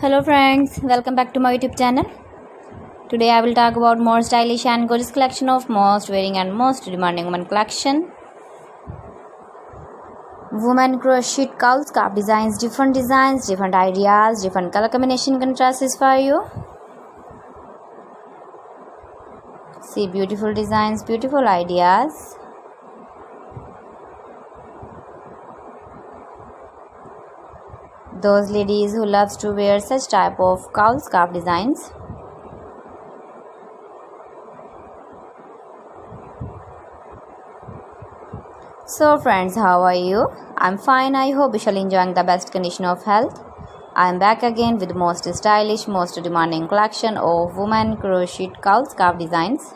Hello friends, welcome back to my YouTube channel. Today I will talk about more stylish and gorgeous collection of most wearing and most demanding women collection. Women crochet cowl scarf designs, different ideas, different color combination contrasts for you. See beautiful designs, beautiful ideas. Those ladies who loves to wear such type of cowl scarf designs. So friends, how are you? I'm fine. I hope you shall enjoying the best condition of health. I'm back again with most stylish, most demanding collection of women crochet cowl scarf designs.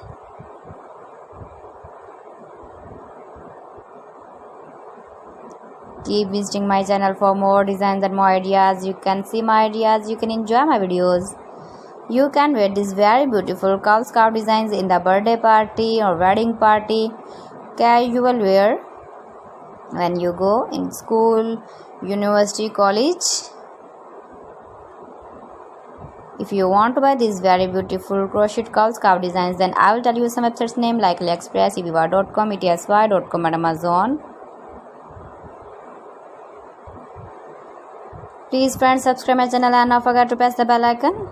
Keep visiting my channel for more designs and more ideas. You can see my ideas, you can enjoy my videos. You can wear these very beautiful cowl scarf designs in the birthday party or wedding party, casual wear, when you go in school, university, college. If you want to buy these very beautiful crochet cowl scarf designs, then I will tell you some websites name like AliExpress, eBay.com, etsy.com and Amazon. Please friends, subscribe my channel and don't forget to press the bell icon.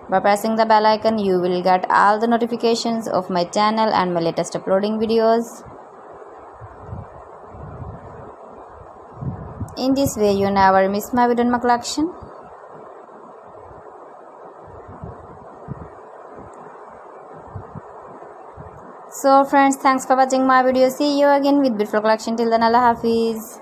By pressing the bell icon, you will get all the notifications of my channel and my latest uploading videos. In this way, you never miss my video in my collection. So friends, thanks for watching my video. See you again with beautiful collection. Till then, Allah Hafiz.